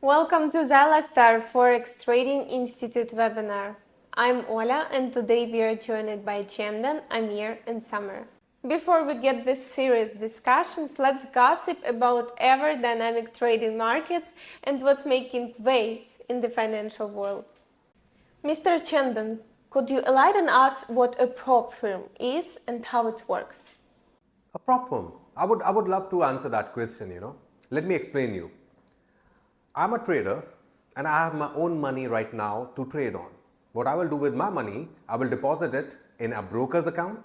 Welcome to Zylostar Forex Trading Institute webinar. I'm Ola and today we are joined by Chandan, Amir and Summer. Before we get this serious discussions, let's gossip about ever dynamic trading markets and what's making waves in the financial world. Mr. Chandan, could you enlighten us what a prop firm is and how it works? A prop firm. I would love to answer that question. Let me explain you. I'm a trader and I have my own money right now to trade on. What I will do with my money, I will deposit it in a broker's account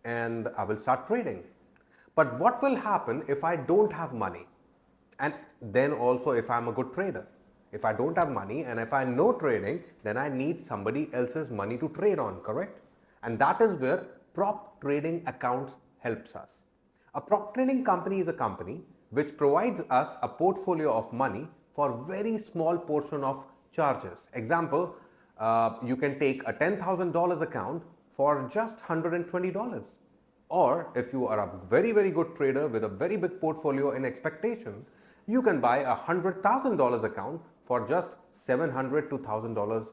and I will start trading. But what will happen if I don't have money? And then also if I'm a good trader. If I don't have money and if I know trading, then I need somebody else's money to trade on, correct? And that is where prop trading accounts helps us. A prop trading company is a company which provides us a portfolio of money for very small portion of charges. Example, you can take a $10,000 account for just $120. Or if you are a very good trader with a very big portfolio in expectation, you can buy a $100,000 account for just $700 to $1,000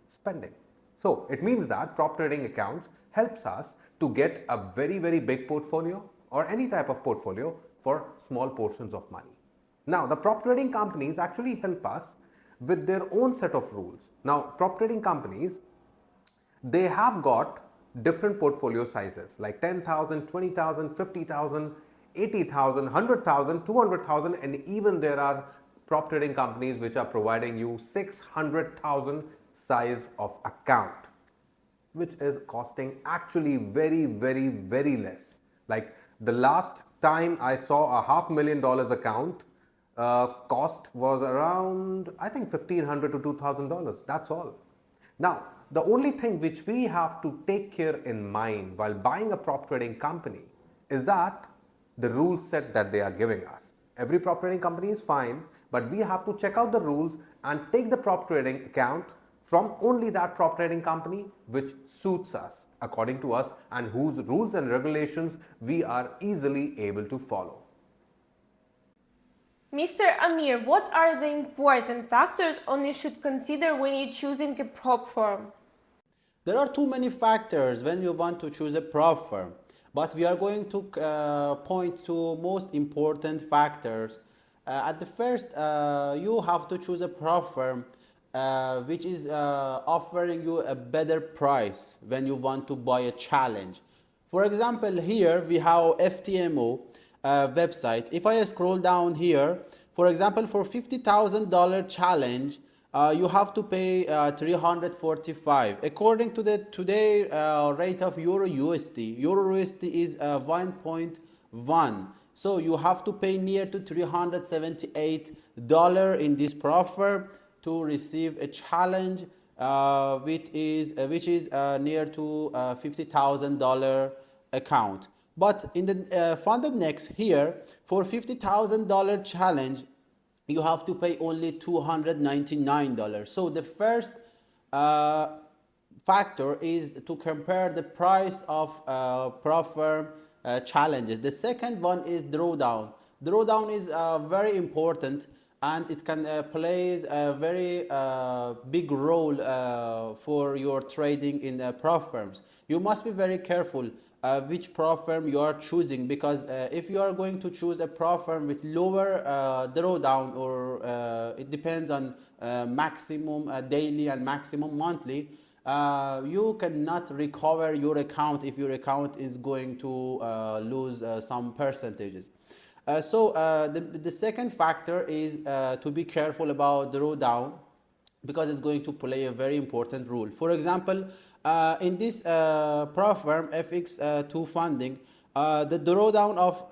spending. So it means that prop trading accounts helps us to get a very big portfolio or any type of portfolio for small portions of money. Now the prop trading companies actually help us with their own set of rules. Now prop trading companies, they have got different portfolio sizes like 10,000, 20,000, 50,000, 80,000, 100,000, 200,000, and even there are prop trading companies which are providing you 600,000 size of account, which is costing actually very less. Like the last time I saw a $500,000 account, cost was around I think $1,500 to $2,000. That's all. Now the only thing which we have to take care in mind while buying a prop trading company is that the rule set that they are giving us. Every prop trading company is fine, but we have to check out the rules and take the prop trading account from only that prop trading company which suits us according to us and whose rules and regulations we are easily able to follow. Mr. Amir, what are the important factors one should consider when you're choosing a prop firm? There are too many factors when you want to choose a prop firm, but we are going to point to most important factors. At the first, you have to choose a prop firm which is offering you a better price when you want to buy a challenge. For example, here we have FTMO website. If I scroll down here, for example, for $50,000 challenge, you have to pay 345. According to the today rate of Euro USD is 1.1. So you have to pay near to $378 in this prop firm to receive a challenge which is near to $50,000 account. But in the funded next here, for $50,000 challenge, you have to pay only $299. So the first factor is to compare the price of prop firm challenges. The second one is drawdown. Drawdown is very important and it can plays a very big role for your trading in prop firms. You must be very careful which prop firm you are choosing, because if you are going to choose a prop firm with lower drawdown, or it depends on maximum daily and maximum monthly, you cannot recover your account if your account is going to lose some percentages. The second factor is to be careful about drawdown, because it's going to play a very important role. For example, in this prop firm FX2 funding, the drawdown of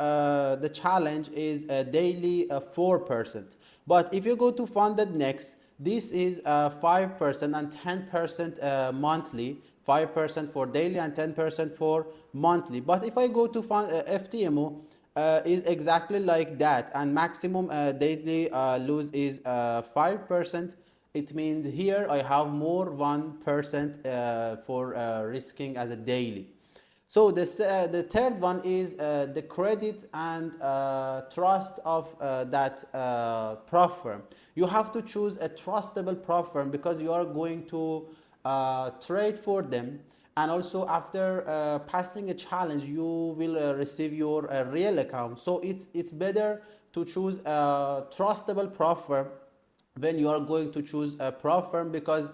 the challenge is daily 4%. But if you go to funded next, this is 5% and 10% monthly, 5% for daily and 10% for monthly. But if I go to FTMO, is exactly like that, and maximum daily lose is 5%. It means here I have more 1% for risking as a daily. So the third one is the credit and trust of that prop firm. You have to choose a trustable prop firm because you are going to trade for them, and also after passing a challenge you will receive your real account. So it's better to choose a trustable prop firm when you are going to choose a prop firm, because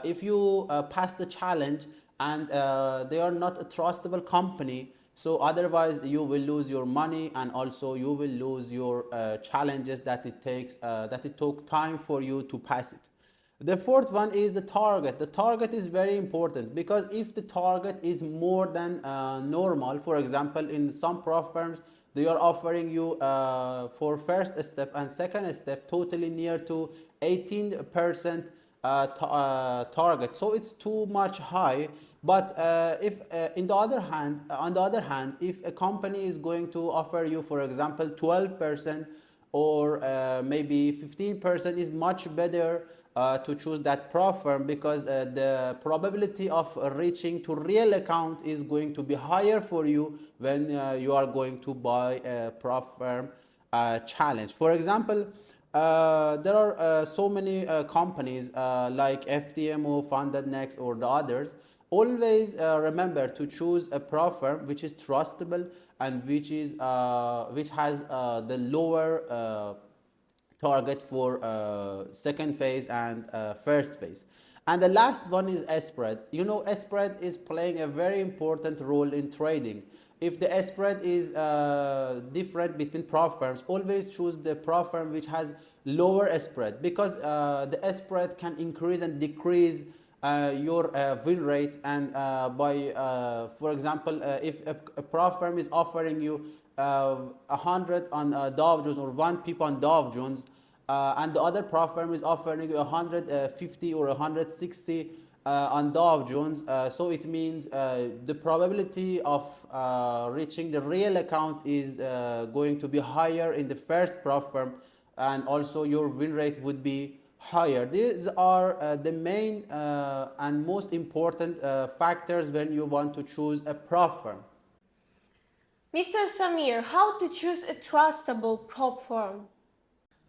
if you pass the challenge and they are not a trustable company, so otherwise you will lose your money, and also you will lose your challenges that it took time for you to pass it. The fourth one is the target. The target is very important, because if the target is more than normal, for example, in some prop firms, they are offering you for first step and second step totally near to 18% target. So it's too much high. But if in the other hand, on the other hand, if a company is going to offer you, for example, 12% or maybe 15%, is much better to choose that prop firm, because the probability of reaching to real account is going to be higher for you when you are going to buy a prop firm challenge. For example, there are so many companies like FTMO, Funded Next, or the others. Always remember to choose a prop firm which is trustable and which has the lower target for second phase and first phase. And the last one is spread. You know, spread is playing a very important role in trading. If the spread is different between prop firms, always choose the prop firm which has lower spread, because the spread can increase and decrease your win rate. And for example, if a prop firm is offering you 100 on Dow Jones, or 1 pip on Dow Jones, and the other prop firm is offering you 150 or 160 on Dow Jones, so it means the probability of reaching the real account is going to be higher in the first prop firm, and also your win rate would be higher. These are the main and most important factors when you want to choose a prop firm. Mr. Samir, how to choose a trustable prop firm?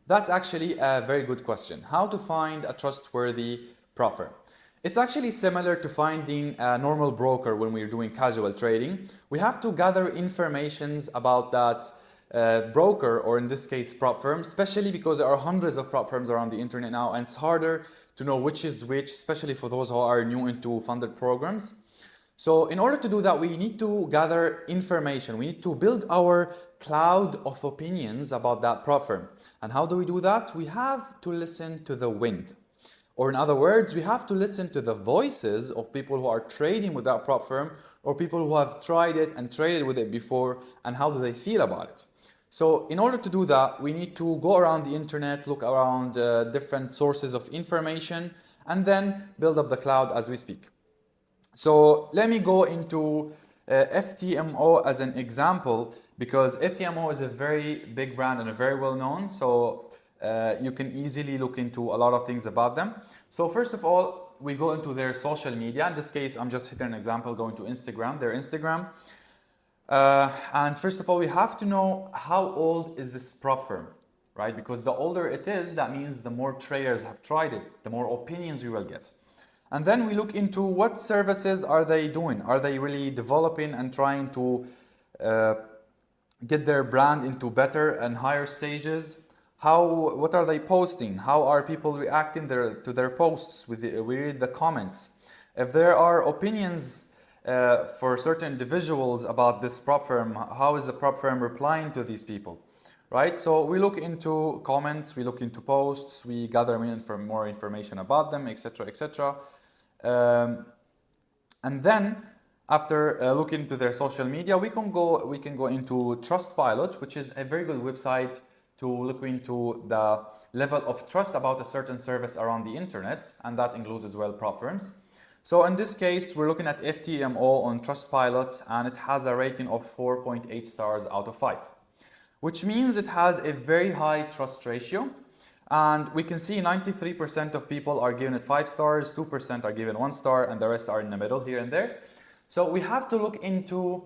That's actually a very good question. How to find a trustworthy prop firm? It's actually similar to finding a normal broker when we're doing casual trading. We have to gather informations about that broker, or in this case prop firm, especially because there are hundreds of prop firms around the internet now, and it's harder to know which is which, especially for those who are new into funded programs. So in order to do that, we need to gather information. We need to build our cloud of opinions about that prop firm. And how do we do that? We have to listen to the wind. Or in other words, we have to listen to the voices of people who are trading with that prop firm, or people who have tried it and traded with it before, and how do they feel about it. So in order to do that, we need to go around the internet, look around different sources of information, and then build up the cloud as we speak. So let me go into FTMO as an example, because FTMO is a very big brand and a very well known. So you can easily look into a lot of things about them. So first of all, we go into their social media. In this case, I'm just hitting an example, going to Instagram, their Instagram. And first of all, we have to know how old is this prop firm, right? Because the older it is, that means the more traders have tried it, the more opinions we will get. And then we look into what services are they doing? Are they really developing and trying to get their brand into better and higher stages? What are they posting? How are people reacting to their posts? We read the comments. If there are opinions for certain individuals about this prop firm, how is the prop firm replying to these people? Right? So we look into comments, we look into posts, we gather more information about them, etc., etc. And then after looking into their social media, we can go into Trustpilot, which is a very good website to look into the level of trust about a certain service around the internet, and that includes as well prop firms. So in this case, we're looking at FTMO on Trustpilot, and it has a rating of 4.8 stars out of 5, which means it has a very high trust ratio. And we can see 93% of people are giving it 5 stars, 2% are given 1 star, and the rest are in the middle here and there. So we have to look into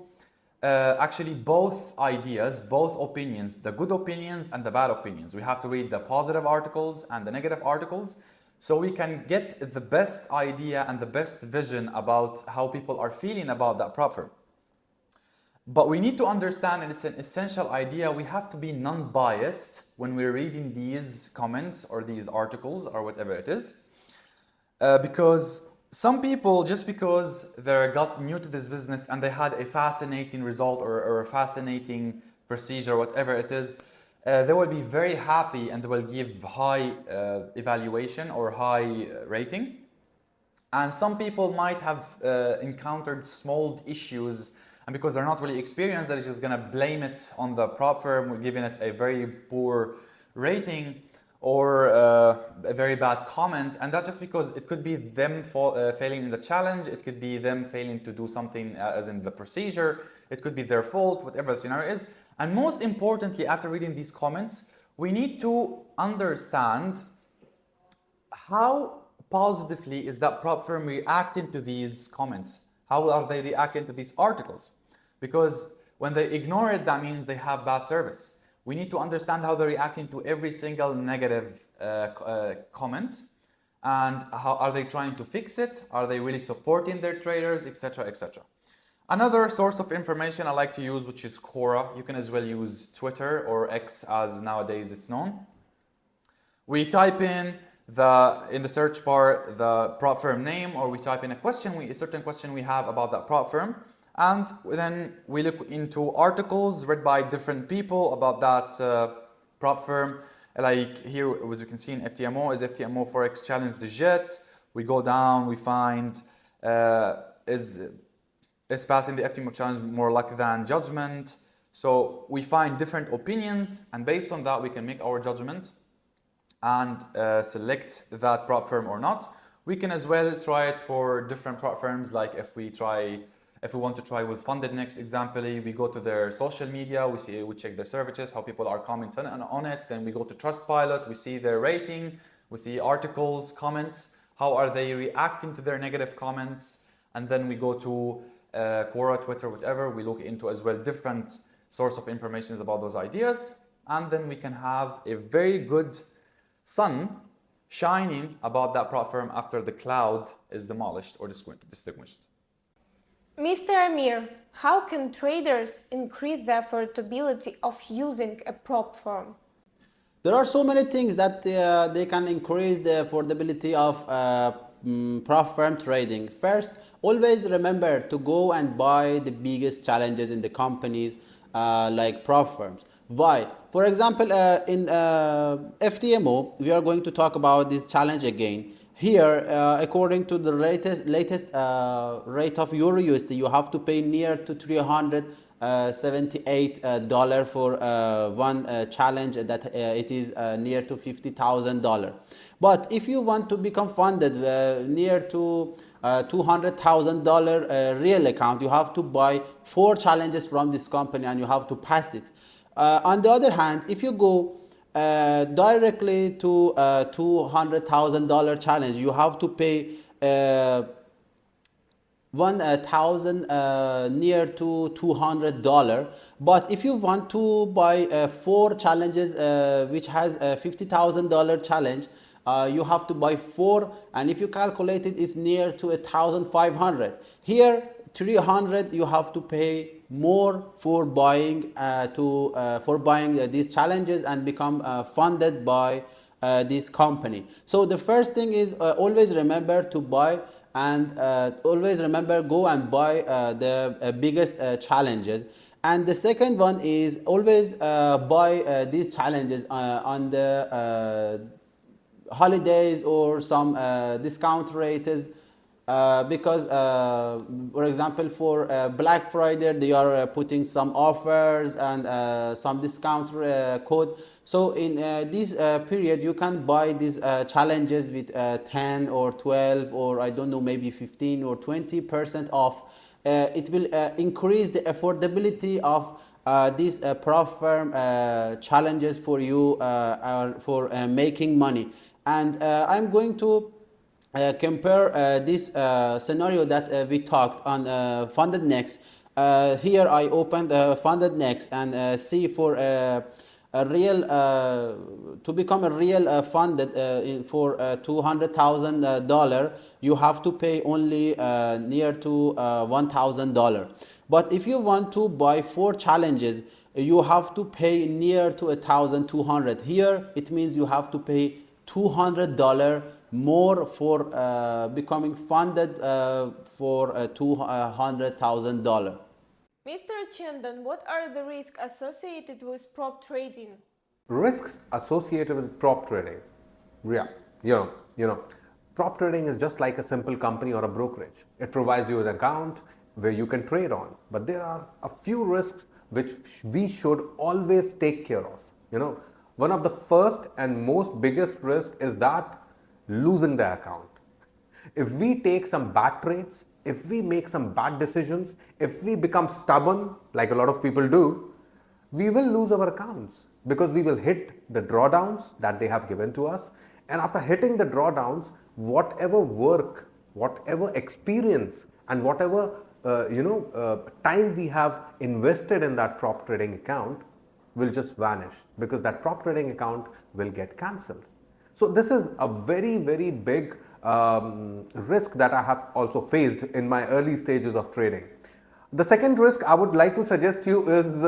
actually both ideas, both opinions, the good opinions and the bad opinions. We have to read the positive articles and the negative articles so we can get the best idea and the best vision about how people are feeling about that prop firm. But we need to understand, and it's an essential idea, we have to be non-biased when we're reading these comments or these articles or whatever it is. Because some people, just because they got new to this business and they had a fascinating result or a fascinating procedure, whatever it is, they will be very happy and they will give high evaluation or high rating. And some people might have encountered small issues, and because they're not really experienced, they're just gonna blame it on the prop firm, giving it a very poor rating or a very bad comment. And that's just because it could be them failing in the challenge, it could be them failing to do something as in the procedure, it could be their fault, whatever the scenario is. And most importantly, after reading these comments, we need to understand how positively is that prop firm reacting to these comments. How are they reacting to these articles? Because when they ignore it, that means they have bad service. We need to understand how they're reacting to every single negative comment, and how are they trying to fix it? Are they really supporting their traders, etc., etc. Another source of information I like to use, which is Quora. You can as well use Twitter or X as nowadays it's known. We type in the search bar the prop firm name, or we type in a certain question we have about that prop firm, and then we look into articles read by different people about that prop firm. Like here, as you can see in FTMO, is FTMO Forex Challenge the Jet. We go down, we find is passing the FTMO challenge more luck than judgment. So we find different opinions, and based on that we can make our judgment and select that prop firm or not. We can as well try it for different prop firms, like if we want to try with Funded Next, examples, we go to their social media, we check their services, how people are commenting on it. Then we go to Trustpilot, we see their rating, we see articles, comments, how are they reacting to their negative comments. And then we go to Quora, Twitter, whatever. We look into as well different source of information about those ideas. And then we can have a very good sun shining about that prop firm after the cloud is demolished or distinguished. Mr. Amir, how can traders increase the affordability of using a prop firm? There are so many things that they can increase the affordability of prop firm trading. First, always remember to go and buy the biggest challenges in the companies like prop firms. Why? For example, in FTMO, we are going to talk about this challenge again. Here, according to the latest rate of Euro USD, you have to pay near to $378 for one challenge that it is near to $50,000. But if you want to become funded near to $200,000 real account, you have to buy 4 challenges from this company and you have to pass it. On the other hand, if you go directly to $200,000 challenge, you have to pay 1,000 near to $200. But if you want to buy 4 challenges which has a $50,000 challenge, you have to buy 4, and if you calculate it, it's near to 1,500. Here 300 you have to pay more for buying these challenges and become funded by this company. So the first thing is always remember to buy, and always remember go and buy the biggest challenges. And the second one is always buy these challenges on the holidays or some discount rates. Because for example, for Black Friday they are putting some offers and some discount code. So in this period you can buy these challenges with 10 or 12 or I don't know, maybe 15 or 20% off. It will increase the affordability of these prop firm challenges for you for making money. And I'm going to compare this scenario that we talked on funded next. Here I opened funded next and see for a real to become a real funded for $200,000, you have to pay only near to $1,000. But if you want to buy 4 challenges, you have to pay near to 1,200. Here it means you have to pay $200 more for becoming funded for $200,000. Mr. Chandan, what are the risks associated with prop trading? Risks associated with prop trading. Yeah, you know, prop trading is just like a simple company or a brokerage. It provides you an account where you can trade on. But there are a few risks which we should always take care of. You know, one of the first and most biggest risk is that losing the account. If we take some bad trades, if we make some bad decisions, if we become stubborn, like a lot of people do, we will lose our accounts because we will hit the drawdowns that they have given to us. And after hitting the drawdowns, whatever work, whatever experience, and whatever time we have invested in that prop trading account will just vanish because that prop trading account will get cancelled. So this is a very, very big risk that I have also faced in my early stages of trading. The second risk I would like to suggest you is,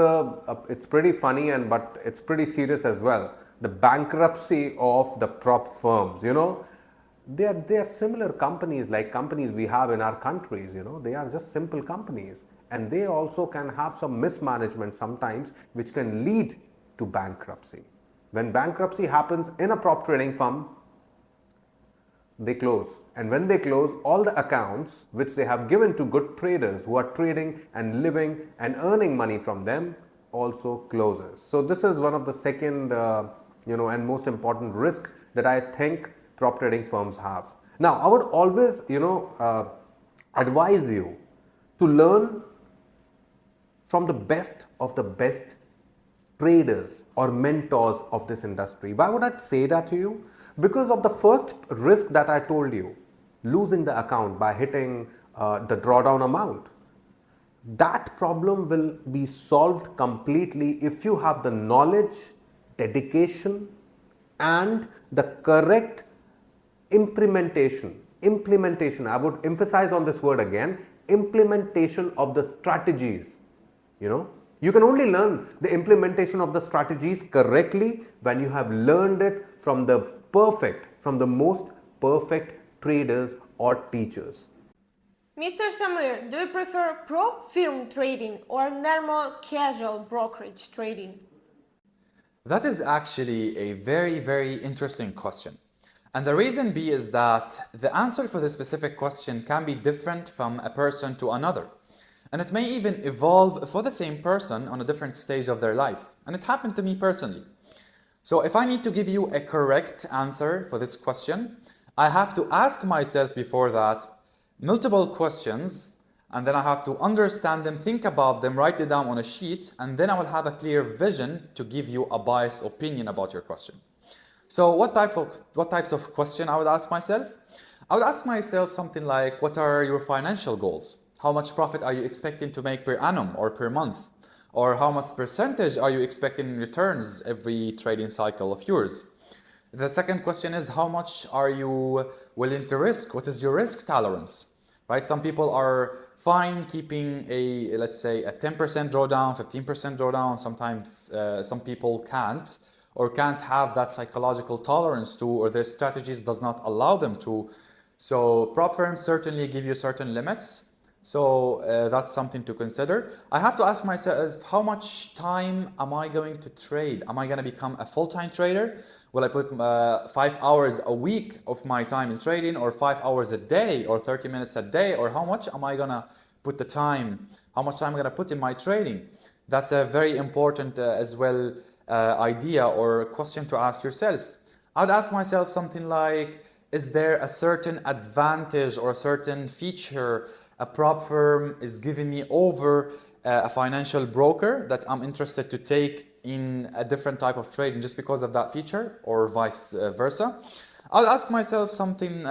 it's pretty funny but it's pretty serious as well. The bankruptcy of the prop firms. You know, they are similar companies like companies we have in our countries. You know, they are just simple companies, and they also can have some mismanagement sometimes, which can lead to bankruptcy. When bankruptcy happens in a prop trading firm, they close, and when they close, all the accounts which they have given to good traders who are trading and living and earning money from them also closes. So this is one of the second and most important risk that I think prop trading firms have. Now I would always advise you to learn from the best of the best traders or mentors of this industry. Why would I say that to you? Because of the first risk that I told you, losing the account by hitting the drawdown amount. That problem will be solved completely if you have the knowledge, dedication, and the correct implementation. I would emphasize on this word again, implementation of the strategies. You know, you can only learn the implementation of the strategies correctly when you have learned it from the most perfect traders or teachers. Mr. Samir, do you prefer prop firm trading or normal casual brokerage trading? That is actually a very, very interesting question. And the reason be is that the answer for this specific question can be different from a person to another. And it may even evolve for the same person on a different stage of their life. And it happened to me personally. So if I need to give you a correct answer for this question, I have to ask myself before that multiple questions, and then I have to understand them, think about them, write it down on a sheet, and then I will have a clear vision to give you a biased opinion about your question. So what types of question I would ask myself? I would ask myself something like, what are your financial goals? How much profit are you expecting to make per annum or per month? Or how much percentage are you expecting in returns every trading cycle of yours? The second question is, how much are you willing to risk? What is your risk tolerance? Right? Some people are fine keeping let's say a 10% drawdown, 15% drawdown. Sometimes some people can't have that psychological tolerance to, or their strategies does not allow them to. So prop firms certainly give you certain limits. So that's something to consider. I have to ask myself, how much time am I going to trade? Am I going to become a full-time trader? Will I put 5 hours a week of my time in trading, or 5 hours a day, or 30 minutes a day? Or how much am I going to put the time? How much time am I going to put in my trading? That's a very important as well idea or question to ask yourself. I would ask myself something like, is there a certain advantage or a certain feature a prop firm is giving me over a financial broker that I'm interested to take in a different type of trading just because of that feature, or vice versa? I'll ask myself something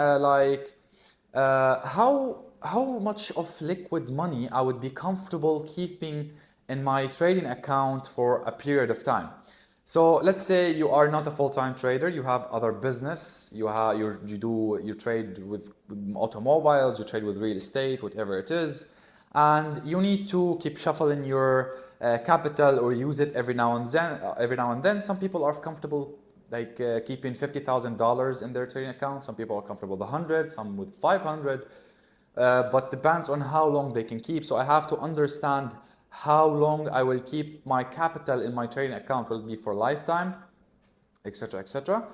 how much of liquid money I would be comfortable keeping in my trading account for a period of time. So let's say you are not a full-time trader, you have other business, you trade with automobiles, you trade with real estate, whatever it is, and you need to keep shuffling your capital or use it every now and then. Some people are comfortable keeping $50,000 in their trading account. Some people are comfortable with 100, some with 500, but depends on how long they can keep. So I have to understand how long I will keep my capital in my trading account. Will it be for a lifetime, etc., etc.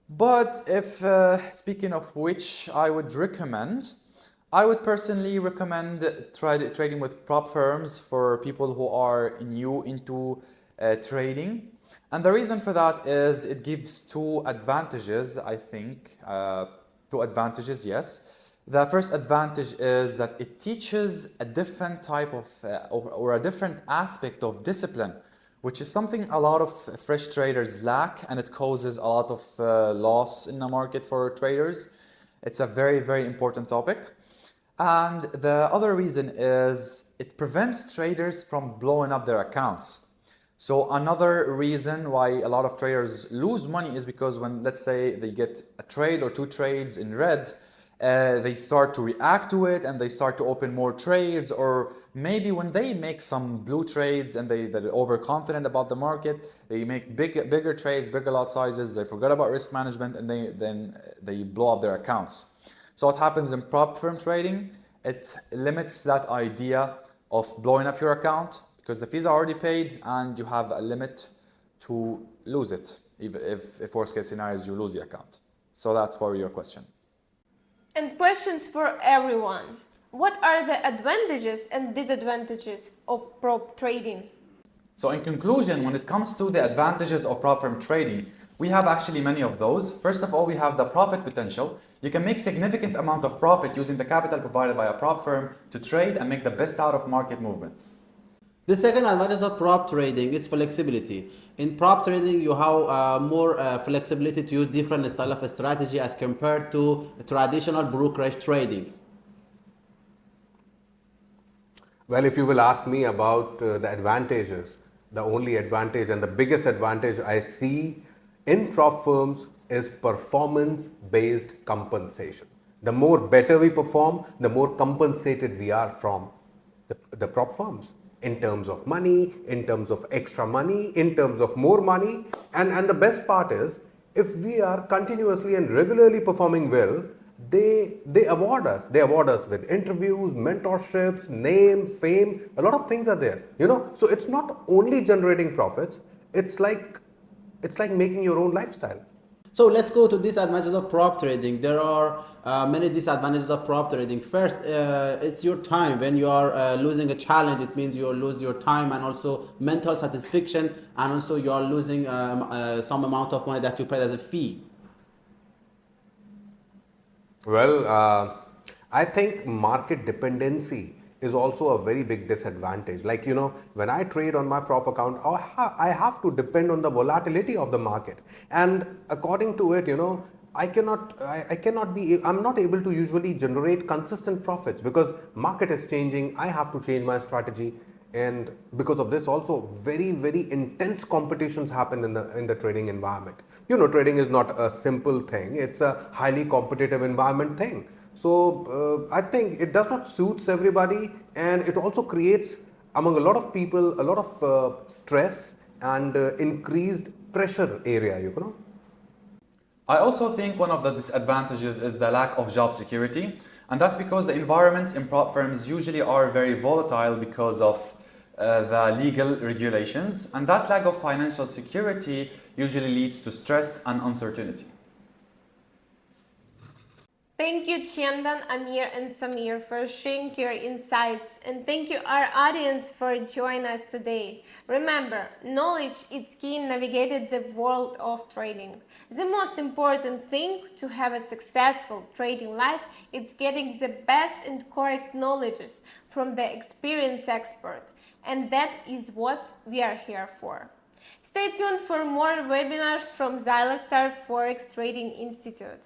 But if speaking of which, I would personally recommend trading with prop firms for people who are new into trading. And the reason for that is it gives two advantages, I think. Two advantages, yes. The first advantage is that it teaches a different type of or a different aspect of discipline, which is something a lot of fresh traders lack, and it causes a lot of loss in the market for traders. It's a very, very important topic. And the other reason is it prevents traders from blowing up their accounts. So another reason why a lot of traders lose money is because when, let's say, they get a trade or two trades in red, they start to react to it and they start to open more trades, or maybe when they make some blue trades and they're overconfident about the market, they make bigger trades, bigger lot sizes, they forget about risk management, and then they blow up their accounts. So what happens in prop firm trading? It limits that idea of blowing up your account because the fees are already paid and you have a limit to lose it. If worst case scenarios, you lose the account. So that's for your question. And questions for everyone. What are the advantages and disadvantages of prop trading? So in conclusion, when it comes to the advantages of prop firm trading, we have actually many of those. First of all, we have the profit potential. You can make significant amount of profit using the capital provided by a prop firm to trade and make the best out of market movements. The second advantage of prop trading is flexibility. In prop trading, you have more flexibility to use different style of strategy as compared to traditional brokerage trading. Well, if you will ask me about the advantages, the only advantage and the biggest advantage I see in prop firms is performance-based compensation. The more better we perform, the more compensated we are from the prop firms. In terms of money, in terms of extra money, in terms of more money. And the best part is, if we are continuously and regularly performing well, they award us. They award us with interviews, mentorships, name, fame. A lot of things are there. So it's not only generating profits, it's like making your own lifestyle. So let's go to disadvantages of prop trading. There are many disadvantages of prop trading. First, it's your time. When you are losing a challenge, it means you lose your time and also mental satisfaction, and also you are losing some amount of money that you paid as a fee. Well, I think market dependency is also a very big disadvantage. Like, when I trade on my prop account, I have to depend on the volatility of the market. And according to it, I'm not able to usually generate consistent profits because market is changing. I have to change my strategy. And because of this also very, very intense competitions happen in the trading environment. Trading is not a simple thing. It's a highly competitive environment thing. So I think it does not suit everybody, and it also creates among a lot of people a lot of stress and increased pressure area, I also think one of the disadvantages is the lack of job security, and that's because the environments in prop firms usually are very volatile because of the legal regulations, and that lack of financial security usually leads to stress and uncertainty. Thank you, Chandan, Amir, and Samir, for sharing your insights, and thank you, our audience, for joining us today. Remember, knowledge is key in navigating the world of trading. The most important thing to have a successful trading life is getting the best and correct knowledge from the experienced expert, and that is what we are here for. Stay tuned for more webinars from Zylostar Forex Trading Institute.